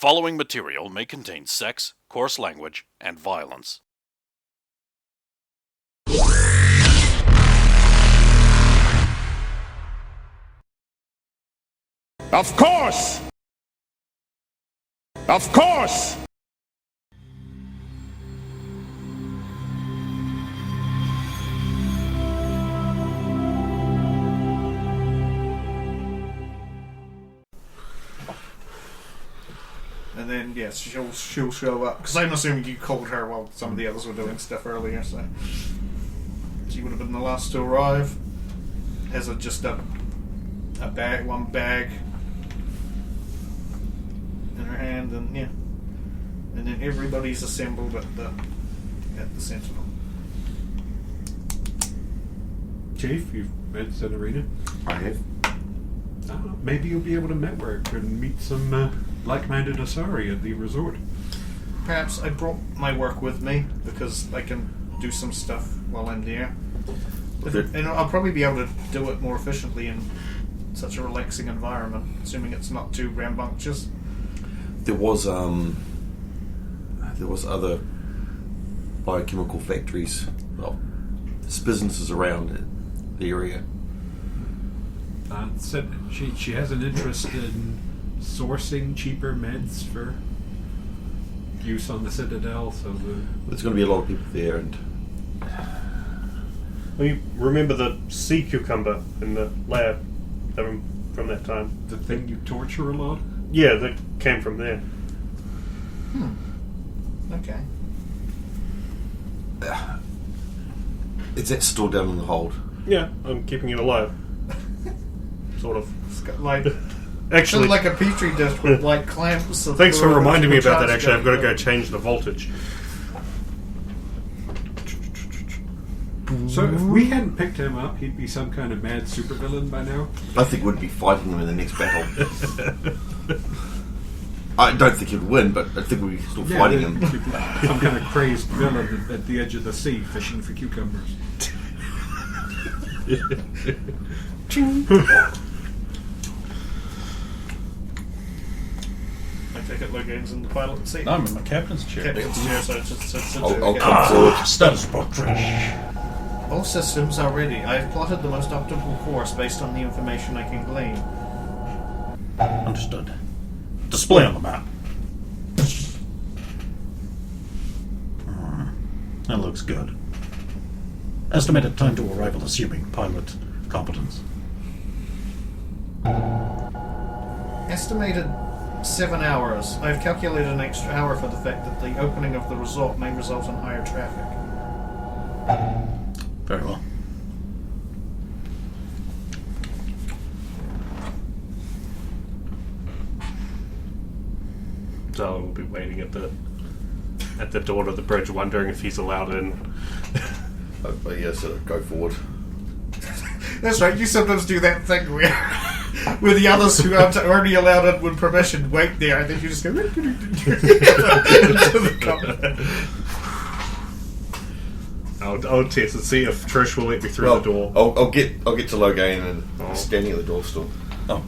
following material may contain sex, coarse language, and violence. Of course! Of course! And then, yes, she'll show up. Because I'm assuming you called her while some of the others were doing stuff earlier, so... She would have been the last to arrive. Has just a bag, one bag in her hand, and yeah. And then everybody's assembled at the Sentinel. Chief, you've met Senorita? I have. Maybe you'll be able to network and meet some like-minded Asari at the resort. Perhaps I brought my work with me, because I can do some stuff while I'm there. And I'll probably be able to do it more efficiently in such a relaxing environment, assuming it's not too rambunctious. There was other biochemical factories. Well, there's businesses around the area. Said she has an interest in sourcing cheaper meds for use on the Citadel. So There's going to be a lot of people there, and Well, you remember the sea cucumber in the lab from that time? the thing you torture a lot. Yeah, that came from there. Okay. is that still down in the hold? Yeah, I'm keeping it alive. Sort of. It's got like... Actually, like a petri dish with like clamps. thanks for reminding me about that. Actually, I've got to go change the voltage. So if we hadn't picked him up, he'd be some kind of mad supervillain by now. I think we'd be fighting him in the next battle. I don't think he'd win, but I think we'd be still fighting him. Some kind of crazed villain at the edge of the sea fishing for cucumbers. I take it Logan's in the pilot seat. I'm in my captain's chair. Captain's chair, so it's I'll come forward. Status report, Trish. All systems are ready. I've plotted the most optimal course based on the information I can glean. Understood. Display on the map. That looks good. Estimated time to arrival assuming pilot competence. Estimated 7 hours. I've calculated an extra hour for the fact that the opening of the resort may result in higher traffic. Very well. So we'll be waiting at the door of the bridge, wondering if he's allowed in. But yeah, so go forward. That's right, you sometimes do that thing where the others who aren't already allowed in with permission wait there, and then you just go into the cockpit. I'll test and see if Trish will let me through the door. I'll get to Logain and he's standing at the door still. Oh.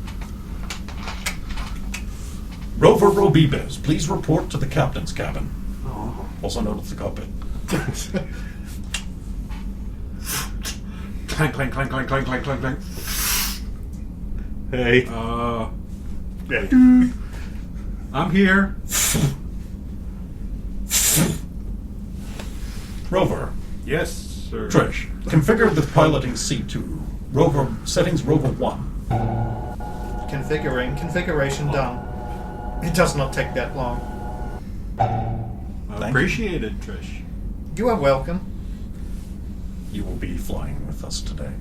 Rover Robibes, please report to the captain's cabin. Also known as the cockpit. Clank, clank, clank, clank, clank, clank, clank, clank. Hey. Yeah. I'm here. Rover. Yes, sir. Trish, configure the piloting C2. Rover settings Rover 1. Configuration done. It does not take that long. Appreciate it, Trish. You are welcome. You will be flying with us today.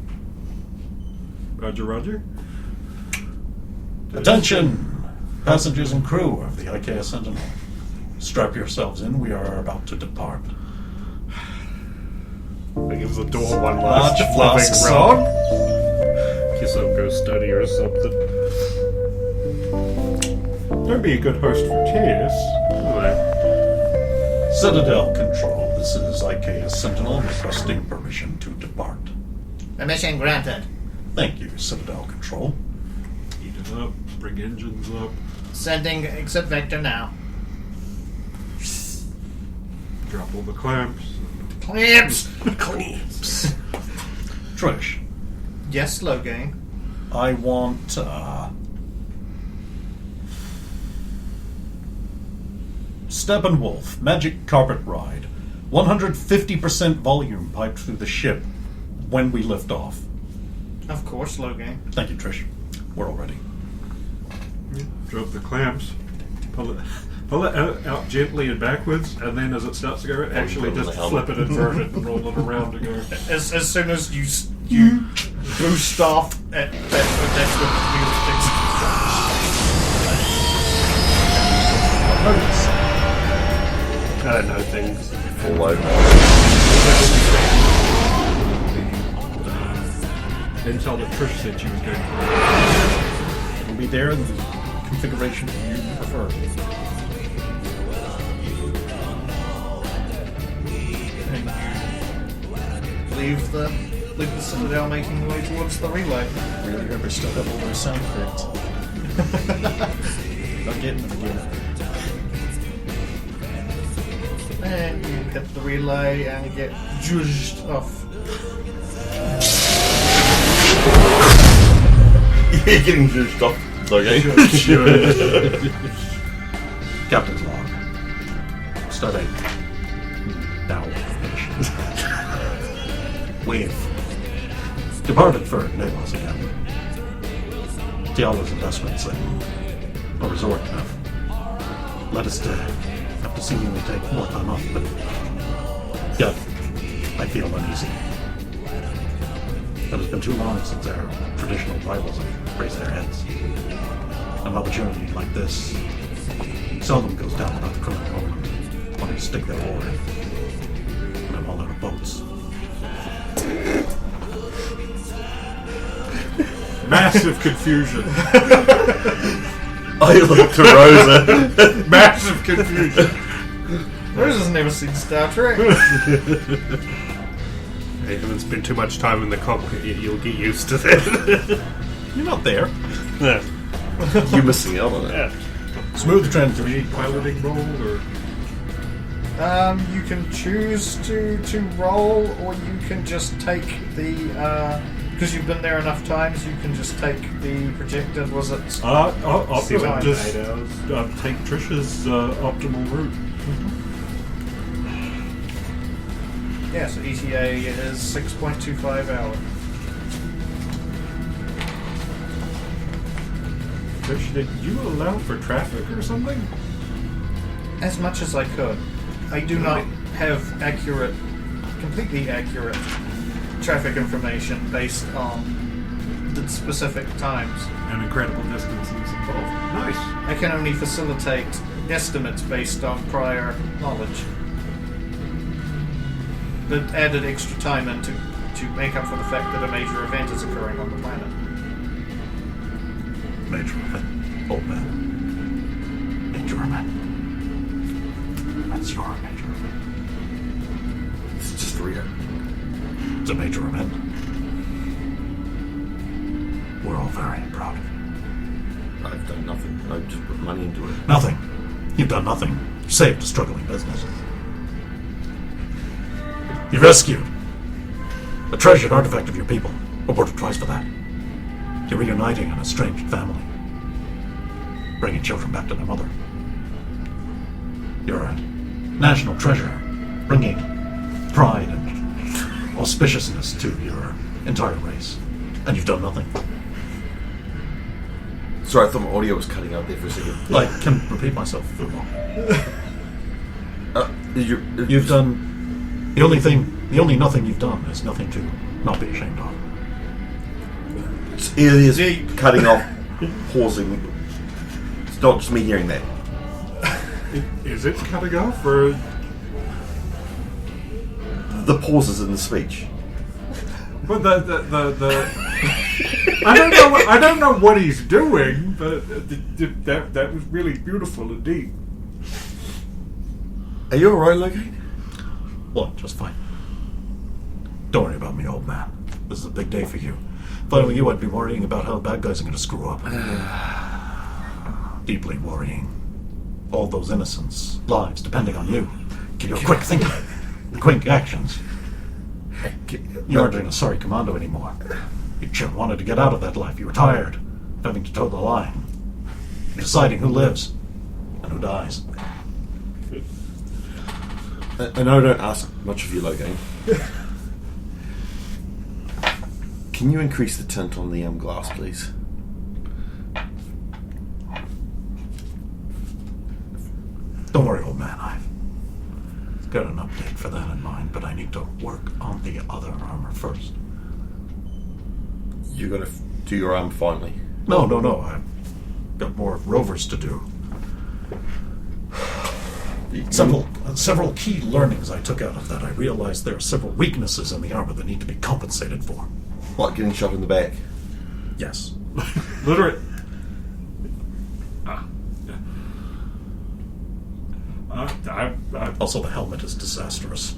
Roger, roger. Attention! Passengers and crew of the IKS Sentinel. Strap yourselves in, we are about to depart. I give the door one last flask flipping round. Guess I'll go study or something. Don't be a good host for Tess. Citadel Control, this is IKS Sentinel requesting permission to depart. Permission granted. Thank you, Citadel Control. Heat it up, bring engines up. Sending exit vector now. Drop all the clamps. Clamps! Trish, Yes, Logain. I want Steppenwolf, Magic Carpet Ride. 150% volume piped through the ship when we lift off. Of course, Logain. Thank you, Trish. We're all ready. Drop the clamps. Pull it out gently and backwards, and then as it starts to go, actually put it on just the flip it, invert it, and roll it around to go. As soon as you boost off, that's when the wheel Notice. I don't know things. All over. Intel that Trish said she was going for. It'll be there in the configuration you prefer. leave the Citadel, making the way towards the relay. Really, whoever stuck up all those sound effects. Not getting them again. And you hit the relay and get judged off. You're getting juiced off. It's okay. Captain's log. Study. Now. We've departed for Naples again. Diallo's investments in a resort have led us to have to seemingly take more time off, but yet I feel uneasy. It has been too long since our traditional rivals have raised their heads. An opportunity like this seldom goes down without the crew at the moment wanting to stick their oar in. And I'm all out of boats. Massive confusion. I look to Rosa. Massive confusion. Rosa's never seen Star Trek. If it's been too much time in the cockpit, you'll get used to that. You're not there. Yeah. You're missing out on it. Yeah. Smooth Do we transition. need piloting roll or? You can choose to roll, or you can just take the because you've been there enough times. You can just take the projected. Was it? I'll See what just 8 hours. take Trish's optimal route. Yeah, so ETA is 6.25 hours. Trish, did you allow for traffic or something? As much as I could. I do not have completely accurate traffic information based on the specific times. And incredible distances involved. Nice. I can only facilitate estimates based on prior knowledge. That added extra time in to make up for the fact that a major event is occurring on the planet. Major event. Old man. Major event. That's your major event. It's just Rio. It's a major event. We're all very proud of you. I've done nothing. I've just put money into it. Nothing. You've done nothing. You saved a struggling business. You rescued a treasured artifact of your people. Awarded twice for that. You're reuniting an estranged family. Bringing children back to their mother. You're a national treasure. Bringing pride and auspiciousness to your entire race. And you've done nothing. Sorry, I thought my audio was cutting out there for a second. I can repeat myself. You've done... The only nothing you've done is nothing to not be ashamed of. It is cutting off, pausing. It's not just me hearing that. Is it cutting off or? The pauses in the speech. Well, the I don't know what he's doing, but that was really beautiful indeed. Are you alright, Logan? What? Just fine. Don't worry about me, old man. This is a big day for you. If I were you, I'd be worrying about how the bad guys are going to screw up. Deeply worrying. All those innocents' lives depending on you. Your quick thinking, quick actions. You aren't a sorry commando anymore. You just wanted to get out of that life. You were tired of having to toe the line. Deciding who lives and who dies. I know I don't ask much of you, Logan. Can you increase the tint on the glass, please? Don't worry, old man. I've got an update for that in mind, but I need to work on the other armor first. You got to do your arm finally. No. I've got more rovers to do. Several key learnings I took out of that. I realized there are several weaknesses in the armor that need to be compensated for. Like getting shot in the back. Yes. Literate. Also, the helmet is disastrous.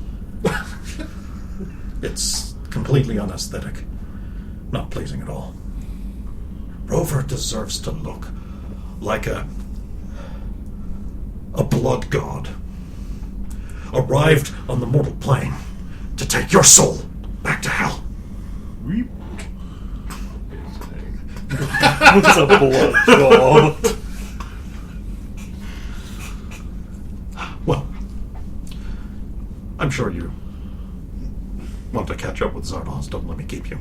It's completely unaesthetic. Not pleasing at all. Rover deserves to look like a blood god. Arrived on the mortal plane to take your soul back to hell. What's a blood god? Well, I'm sure you want to catch up with Zardoz. Don't let me keep you.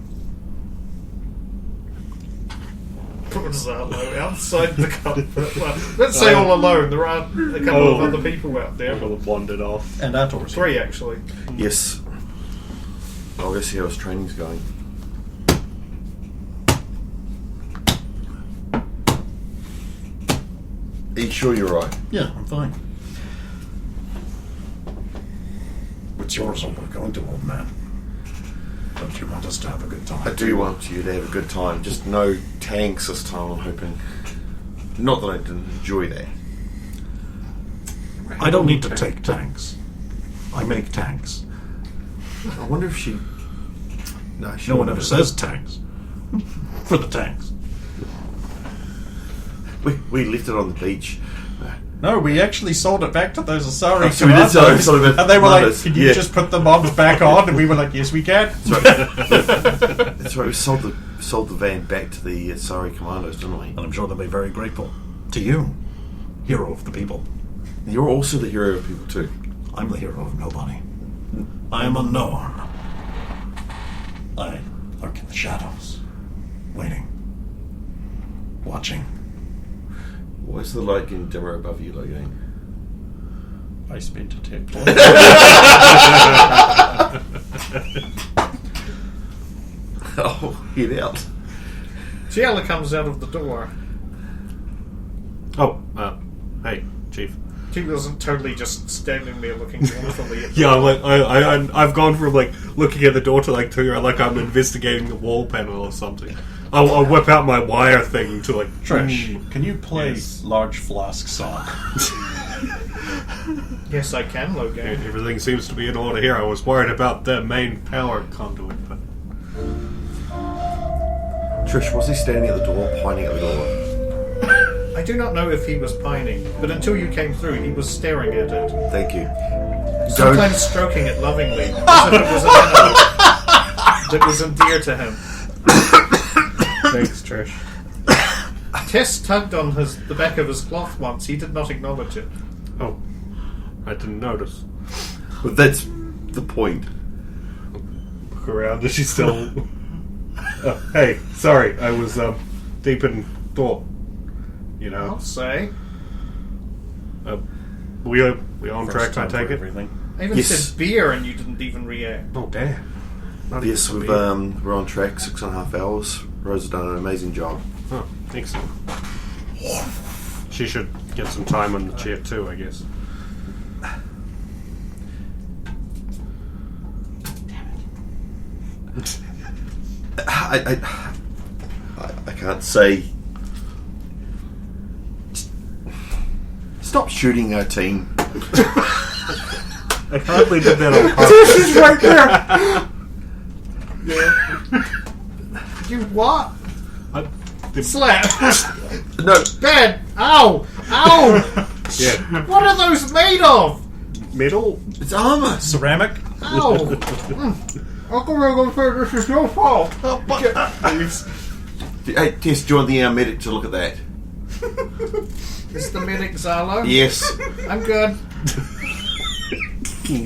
Poor Zarlo outside the comfort. Well, let's say all alone. There are a couple of other people out there. People have wandered off. And outdoors. 3 actually. Yes. I'll go see how his training's going. Are you sure you're right? Yeah, I'm fine. It's yours all we're going to, old man. Don't you want us to have a good time? I do want you to have a good time. Just no tanks this time, I'm hoping. Not that I didn't enjoy that. I don't need to take tanks. I make tanks. I wonder if she... No, she No one ever wouldn't. says tanks. For the tanks. We left it on the beach. No, we actually sold it back to those Asari So we did commandos, sell it and they were commandos, like, "Can you yeah. just put the mobs back on?" And we were like, "Yes, we can." That's right, we sold the van back to the Asari Commandos, didn't we? And I'm sure they'll be very grateful. To you, hero of the people. You're also the hero of people too. I'm the hero of nobody. I am unknown. I lurk in the shadows, waiting, watching. Why is the light getting dimmer above you, Logan? I spent a tip. Oh, head out. Giella comes out of the door. Oh, hey, Chief. She wasn't totally just standing there looking mournfully at Yeah, I'm like I've gone from like looking at the door to like to like I'm investigating the wall panel or something. I'll whip out my wire thing to like Trish, can you play Yes. Large Flask song? Yes, I can, Logan. Everything seems to be in order here. I was worried about the main power conduit, but Trish, was he standing at the door, pointing at the door? I do not know if he was pining, but until you came through, he was staring at it. Thank you. Sometimes stroking it lovingly, as if it was an animal that was endeared to him. thanks, Trish. Tess tugged on the back of his cloth once. He did not acknowledge it. Oh, I didn't notice. But that's the point. Look around. Is she still? Hey, sorry, I was deep in thought. You know, I'll say. we on track. I take it. Everything. I even Yes. said beer and you didn't even react. Oh damn! Not Yes, even we've beer. we're on track, 6.5 hours. Rose has done an amazing job. Oh, excellent. She should get some time on the chair too, I guess. I can't say. Stop shooting our team. I hardly did that on purpose. Right there! You what? The Slap! No, Bad! Ow! Ow! Yeah. What are those made of? Metal? It's armor. Ceramic? Ow! Uncle Rogan, this is your fault. Hey, Tess, do you want the medic to look at that? Is the medic Zalo? Yes. I'm good.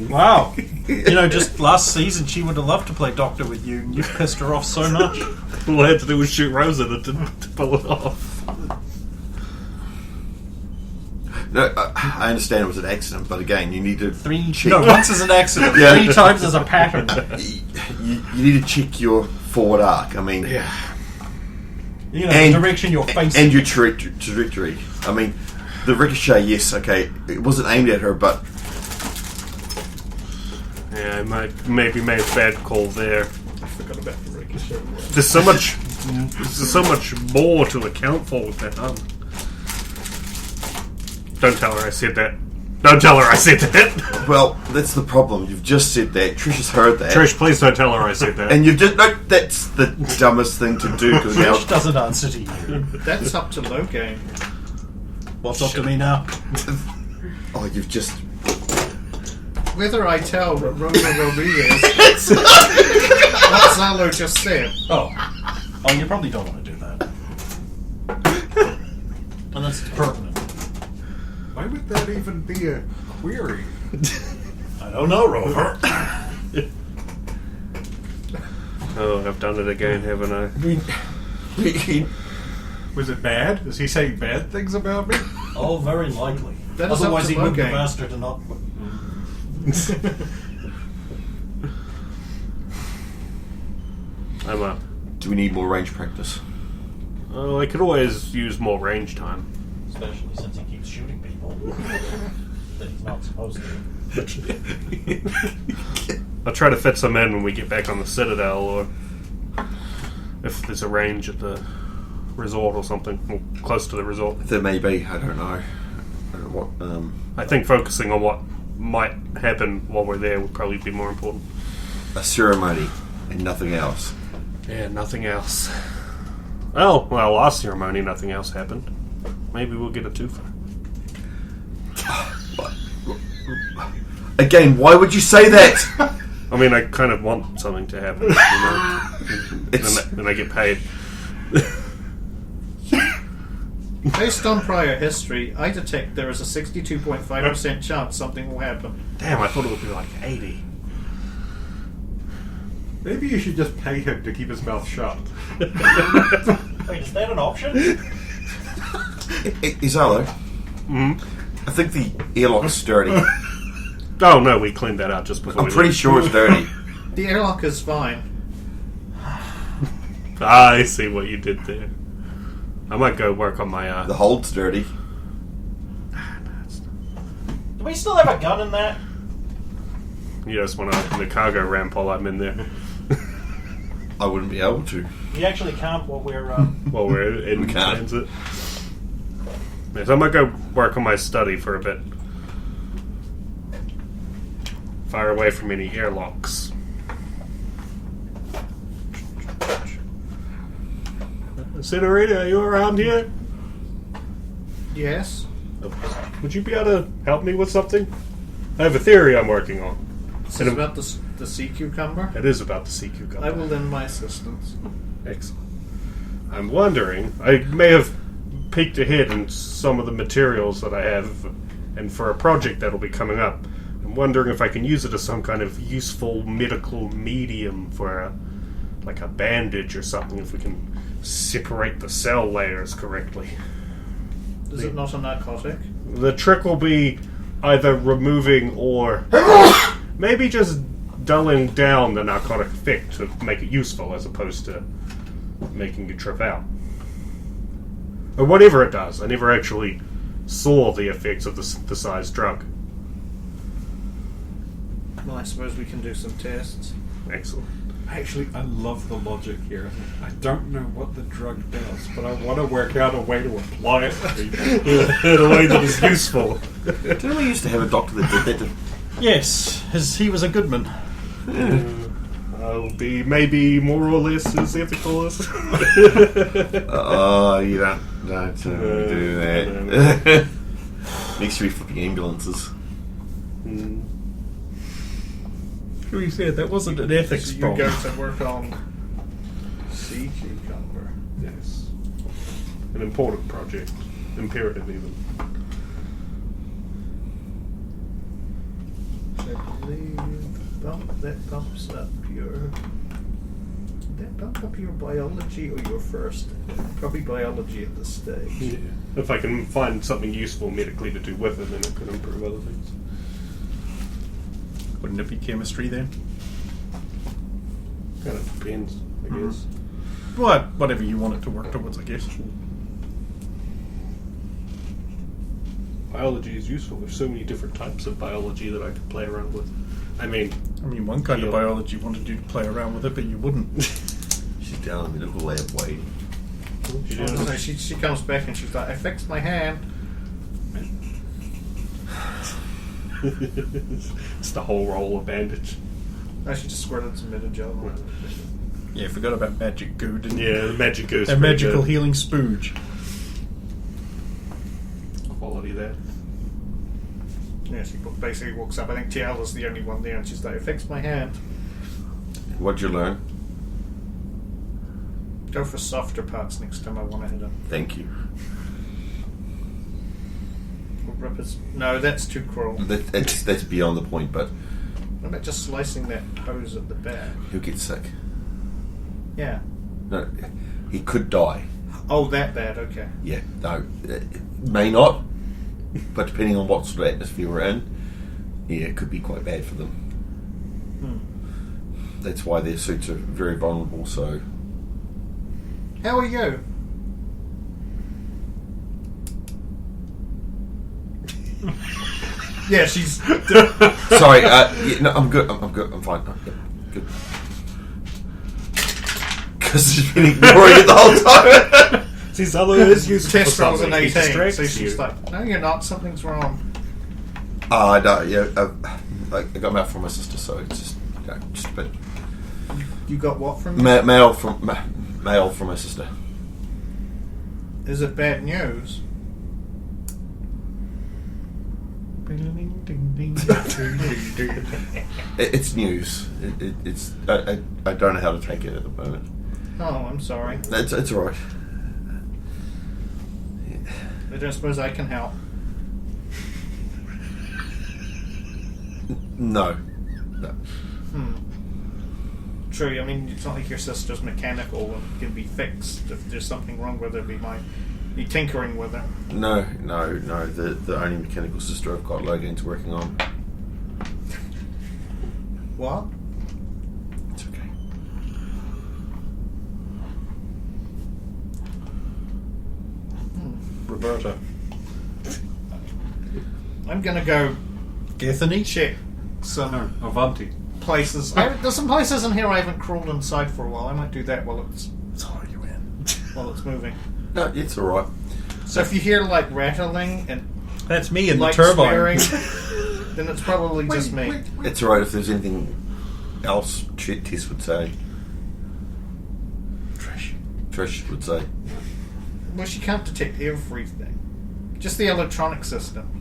Wow. You know, just last season she would have loved to play Doctor with you, and you pissed her off so much. All I had to do was shoot Rose at it to pull it off. No, I understand it was an accident, but again, you need to check. No, once is an accident, Yeah. 3 times is a pattern. You need to check your forward arc. I mean, You know, And- the direction you're facing. and your trajectory. I mean, the ricochet, yes, okay, it wasn't aimed at her, but Yeah, I might maybe made a bad call there. I forgot about the ricochet. There's so much more to account for with that armor. Don't tell her I said that. Don't tell her I said that. well, that's the problem. You've just said that. Trish has heard that. Trish, please don't tell her I said that. And you've just no. That's the dumbest thing to do because now Trish doesn't answer to you. That's up to low game. What's up to me now? oh, you've just Whether I tell Rosa Rodriguez what Zalo just said. Oh, you probably don't want to do that. And that's pertinent. Why would that even be a query? I don't know, Rover. Oh, I've done it again, haven't I? Was it bad? Is he saying bad things about me? Oh, very likely. That is Otherwise up he to wouldn't Logan. have asked her to not... I'm up. do we need more range practice? Oh, I could always use more range time. Especially since he keeps shooting people. That he's not supposed to. I'll try to fit some in when we get back on the Citadel, or if there's a range at the resort or something, or close to the resort. There may be. I don't know. I don't know what. I think focusing on what might happen while we're there would probably be more important. A ceremony and nothing else. Yeah, nothing else. Well, last ceremony, nothing else happened. Maybe we'll get a twofer. Again, why would you say that? I mean, I kind of want something to happen, you know. It's and I get paid. Based on prior history, I detect there is a 62.5% chance something will happen. Damn, I thought it would be like 80. Maybe you should just pay him to keep his mouth shut. Wait, is that an option? Izalo. Mm-hmm. I think the airlock's dirty. Oh no, we cleaned that out just before. I'm pretty sure it's dirty. The airlock is fine. I see what you did there. I might go work on my. The hold's dirty. Do we still have a gun in that? You just want to open the cargo ramp while I'm in there. I wouldn't be able to. We actually can't while we're... While we're in We can't. transit. Yeah, so I might go work on my study for a bit. Fire away from any airlocks. Senorita, are you around here? Yes. Would you be able to help me with something? I have a theory I'm working on. This is about the sea cucumber. It is about the sea cucumber. I will lend my assistance. Excellent. I'm wondering, I may have peeked ahead in some of the materials that I have, and for a project that'll be coming up, I'm wondering if I can use it as some kind of useful medical medium for like a bandage or something, if we can separate the cell layers correctly. Is it not a narcotic? The trick will be either removing or maybe just dulling down the narcotic effect to make it useful as opposed to making you trip out. Or whatever it does. I never actually saw the effects of the synthesized drug. Well, I suppose we can do some tests. Excellent. Actually, I love the logic here. I don't know what the drug does, but I want to work out a way to apply it to people. In a way that is useful. Didn't we used to have a doctor that did that? Yes, he was a good man. I'll be maybe more or less as ethical as. Oh, you don't do that. Next to be flipping ambulances. We said that wasn't an ethics So you problem. go to work on sea cucumber. Yes. An important project. Imperative, even. So I believe that bumps up your. That bump up your biology or your first? Probably biology at this stage. Yeah. If I can find something useful medically to do with it, then it could improve other things. Wouldn't it be chemistry then? Kind of depends, I guess. Whatever you want it to work towards, I guess. Biology is useful. There's so many different types of biology that I could play around with. I mean, One kind Yeah. of biology wanted you to play around with it, but you wouldn't. She's down in the medical lab waiting. So she comes back and she's like, I fixed my hand. it's the whole roll of bandage. No, she just squirted some Metagel on it. Yeah, forgot about magic goo, didn't you? Yeah, the magic goes. A magical healing spooge. Quality there. Yeah, she basically walks up. I think Tiala's the only one there, and she's like, I fixed my hand. What'd you learn? Go for softer parts next time I want to hit him. Thank you. Rip his... No, that's too cruel. That's beyond the point, but What about just slicing that hose at the back? he'll get sick. Yeah. No, he could die. Oh, that bad, okay. Yeah, no, may not, but depending on what sort of atmosphere we're in, yeah, it could be quite bad for them. That's why their suits are very vulnerable, so... How are you? Yeah, she's... Sorry, yeah, no, I'm good, I'm good, I'm fine. Yeah, good. Because she's been ignoring it the whole time. This other is useful. Test rolls an 18, Distracts so she's you. like, no, you're not, something's wrong. I don't, yeah, I got mail from my sister, so it's just, just a bit... You got what from Mail from my sister. Is it bad news? It's news. It's I don't know how to take it at the moment. Oh, I'm sorry. It's alright. I don't suppose I can help. No. True, I mean, it's not like your sister's mechanical and can be fixed. If there's something wrong with her, be tinkering with her. No. The only mechanical sister I've got Logan's working on. What? It's okay. Roberta. I'm gonna go Gethany? check some No, Avanti. places. There's some places in here I haven't crawled inside for a while. I might do that while it's moving. No, it's alright. So if you hear like rattling and That's me in the like turbine. swearing, then it's probably just me. It's alright if there's anything else Tess would say. Trish would say. Well, she can't detect everything. Just the electronic system.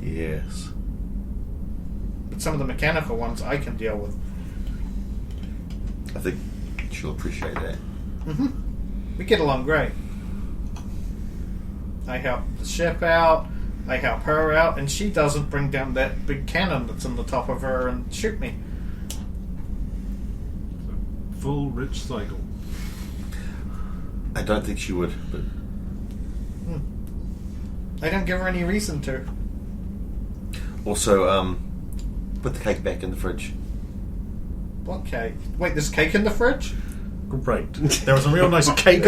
Yes. But some of the mechanical ones I can deal with. I think she'll appreciate that. We get along great. I help the ship out, I help her out, and she doesn't bring down that big cannon that's on the top of her and shoot me. Full rich cycle. I don't think she would, but I don't give her any reason to. also, put the cake back in the fridge. What cake? Wait, there's cake in the fridge? Great. There was a real nice cake.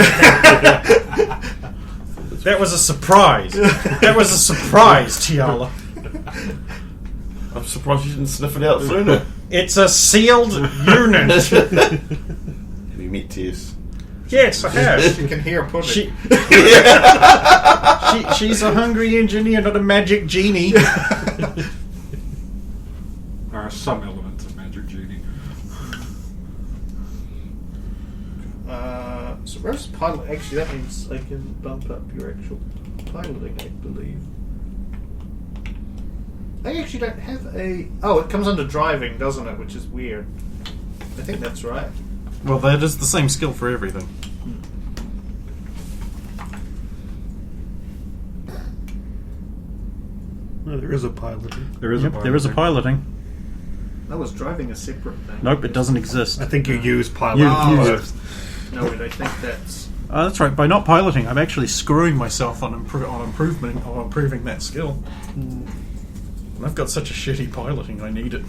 That was a surprise. That was a surprise, Tiala. I'm surprised you didn't sniff it out sooner. It's a sealed unit. Have you met Tess? Yes, I have. You can hear pudding. She's a hungry engineer, not a magic genie. There are some elements of where's pilot? Actually, that means I can bump up your actual piloting, I believe. I actually don't have a... Oh, it comes under driving, doesn't it? Which is weird. I think that's right. Well, that is the same skill for everything. No, there is a piloting. There is a piloting. That was driving a separate thing. Nope, it doesn't exist. I think you use piloting. No, wait, I think that's... That's right. By not piloting, I'm actually screwing myself on improving that skill. And I've got such a shitty piloting, I need it.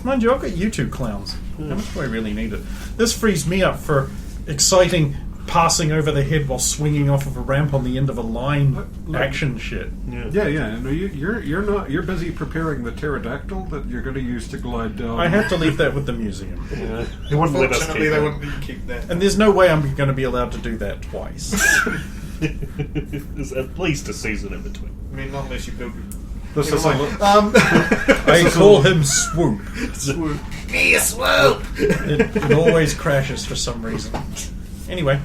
Mind you, I've got you two clowns. How much do I really need it? This frees me up for exciting passing over the head while swinging off of a ramp on the end of a line action shit. Yeah. No, you're busy preparing the pterodactyl that you're going to use to glide down. I had to leave that with the museum. Yeah. They wouldn't let us keep Unfortunately, they it. wouldn't let you keep that. And there's no way I'm going to be allowed to do that twice. There's at least a season in between. I mean, not unless you build... This is like, I call him Swoop. Me a swoop! It always crashes for some reason. Anyway.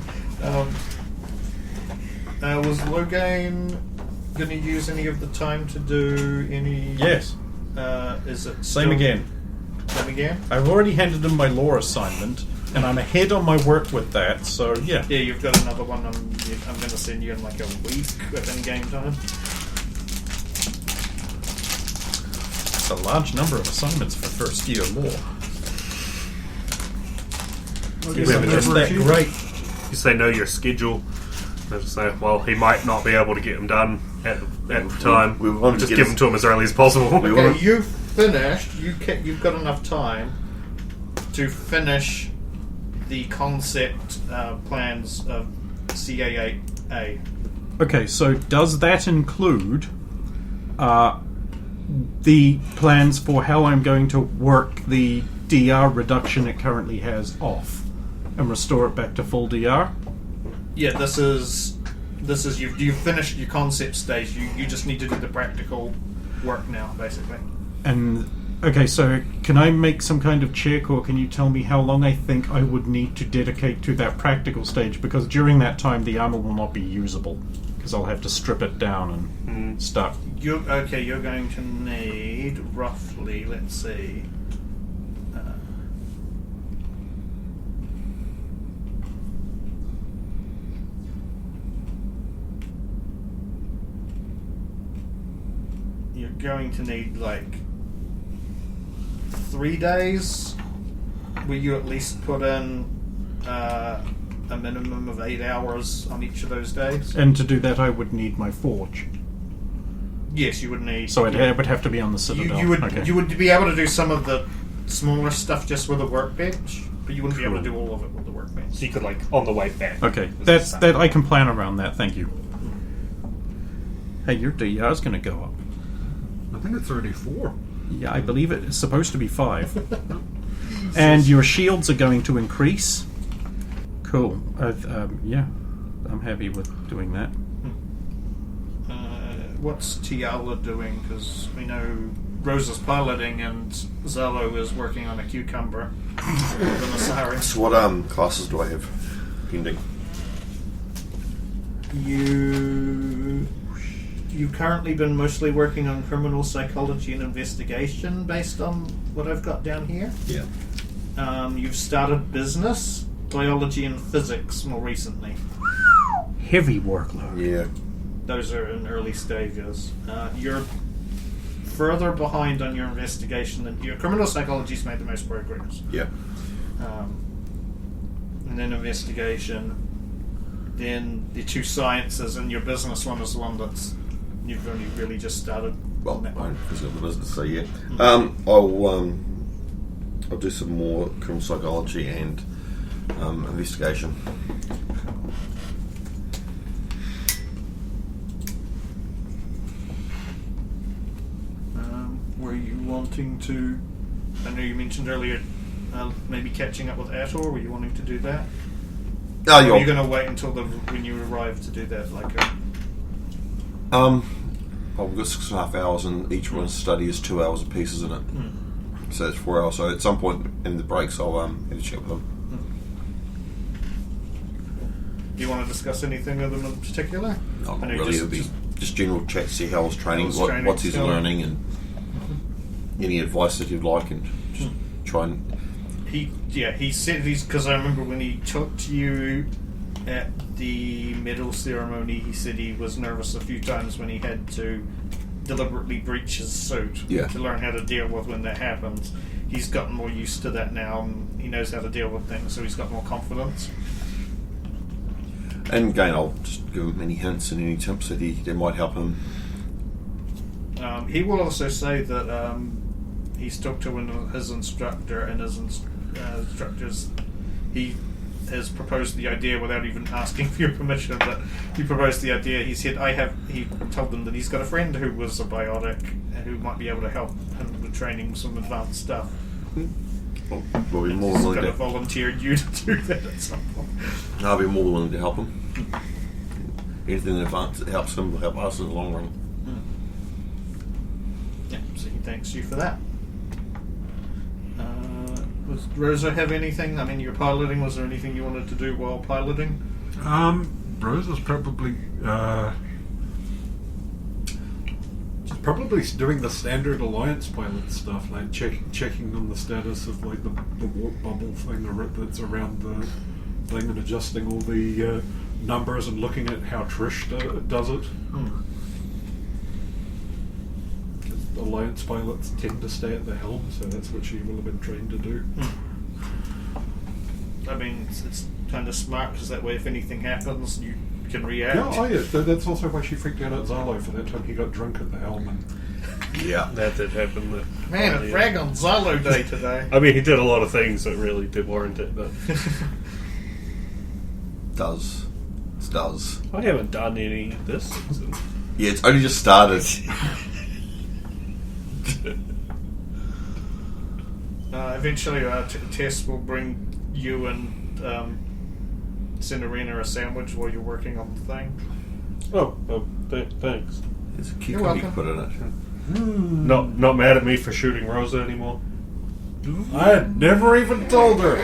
Was Logain going to use any of the time to do any... Yes. Is it Same again. Same again? I've already handed him my lore assignment, and I'm ahead on my work with that, so yeah. Yeah, you've got another one I'm going to send you in like a week within game time. It's a large number of assignments for first year lore. You Isn't just that great? You say know your schedule. They just say, well, he might not be able to get them done at the time. we want to just get give us- them to him as early as possible. Okay, you've finished. You've got enough time to finish the concept plans of CA8A. Okay, so does that include the plans for how I'm going to work the DR reduction it currently has off and restore it back to full DR? Yeah, this is you've finished your concept stage. You just need to do the practical work now, basically. And okay, so can I make some kind of check, or can you tell me how long I think I would need to dedicate to that practical stage? Because during that time, the armor will not be usable because I'll have to strip it down and start. You're going to need roughly, let's see. You're going to need like 3 days where you at least put in a minimum of 8 hours on each of those days. And to do that, I would need my forge. Yes, you would need. So it would have to be on the Citadel. You would Okay. you would be able to do some of the smaller stuff just with a workbench, but you wouldn't be able to do all of it with the workbench. So you could, like, on the way back. Okay, that I can plan around that. Thank you. Hey, your DR is going to go up. I think it's already 4. Yeah, I believe it is supposed to be 5. And your shields are going to increase. Cool. Yeah, I'm happy with doing that. What's Tiala doing? Because we know Rosa's piloting and Zalo is working on a cucumber. The Osiris. So what classes do I have pending? You've currently been mostly working on criminal psychology and investigation based on what I've got down here. Yeah. You've started business, biology and physics more recently. Heavy workload. Yeah. Those are in early stages. You're further behind on your investigation than your criminal psychology's made the most progress. Yeah. And then investigation, then the 2 sciences, and your business one is the one that's you've only really just started. Well, on that I one. don't visit the business, so yeah. I'll do some more criminal psychology and investigation. Were you wanting to? I know you mentioned earlier, maybe catching up with Ator. Were you wanting to do that? Oh, Or are you going to wait until when you arrive to do that? Like, I've got 6.5 hours, and each one's study is 2 hours a piece, isn't it? So that's 4 hours. So at some point in the breaks, I'll have a chat with them. Do you want to discuss anything with him in particular? Not I know really. It'll be just general chat, see how his training, what's his learning, and any advice that you'd like, and just try and. He said because I remember when he talked to you at the medal ceremony, he said he was nervous a few times when he had to deliberately breach his suit to learn how to deal with when that happens. He's gotten more used to that now, and he knows how to deal with things, so he's got more confidence. And again, I'll just give him any hints and any tips that might help him. He will also say that he's talked to his instructor, and his instructors, he has proposed the idea without even asking for your permission, but he proposed the idea. He said he told them that he's got a friend who was a biotic who might be able to help him with training some advanced stuff. Well, we'll be more than He's willing going to to. volunteer you to do that at some point. I'll be more than willing to help him. Anything in advance that helps him will help us in the long run. Yeah, so he thanks you for that. Does Rosa have anything? I mean, you're piloting. Was there anything you wanted to do while piloting? Rosa's probably doing the standard Alliance pilot stuff, like checking on the status of like the warp bubble thing that's around the thing, and adjusting all the numbers and looking at how Trish does it. Alliance pilots tend to stay at the helm, so that's what she will have been trained to do. I mean, it's kind of smart because that way, if anything happens, you can react. Yeah, that's also why she freaked out at Zalo for that time he got drunk at the helm. And Yeah. That did happen. Man, a frag on Zalo Day today. I mean, he did a lot of things that really did warrant it, but Does. I haven't done any of this season. Yeah, it's only just started. Eventually, Tess will bring you and Cinerina a sandwich while you're working on the thing. Thanks. There's a You're cucumber you welcome. put in it. Not mad at me for shooting Rosa anymore. I had never even told her.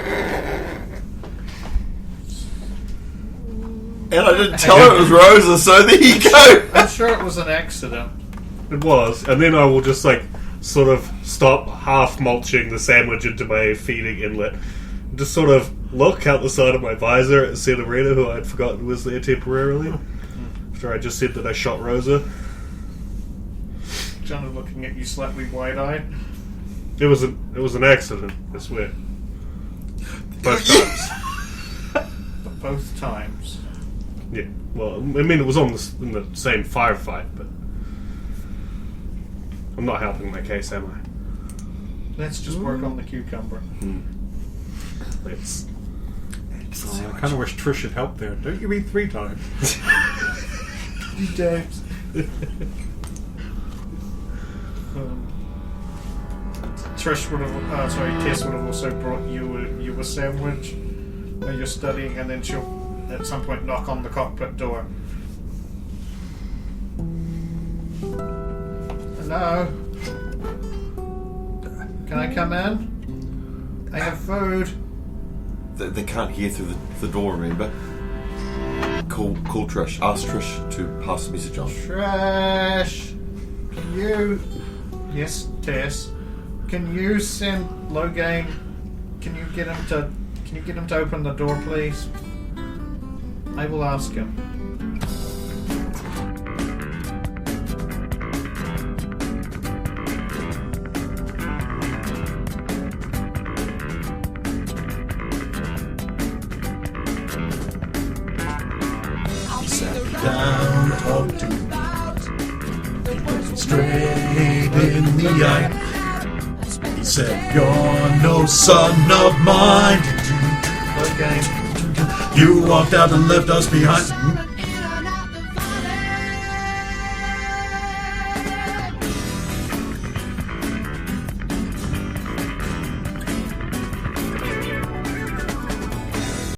And I didn't tell her it was Rosa, so there you go. I'm sure it was an accident. It was, and then I will just sort of stop half mulching the sandwich into my feeding inlet. Just sort of look out the side of my visor at Cinerina, who I'd forgotten was there temporarily. After I just said that I shot Rosa. Kind of looking at you slightly wide-eyed. It was an accident, I swear. Both times. Both times. Yeah. Well, I mean, it was in the same firefight, but I'm not helping my case, am I? Let's just work on the cucumber. Let's. I kind of wish Trish had helped there. Don't you mean 3 times? Tess would have also brought you a sandwich while you're studying, and then she'll at some point knock on the cockpit door. Hello? Can I come in? I have food. They can't hear through the door, remember? Call Trish. Ask Trish to pass the message on. Trish, can you? Yes, Tess. Can you send Logain? Can you get him to open the door, please? I will ask him. Down, talk to me. Look straight in the eye. He said, "You're no son of mine." Logain. You walked out and left us behind.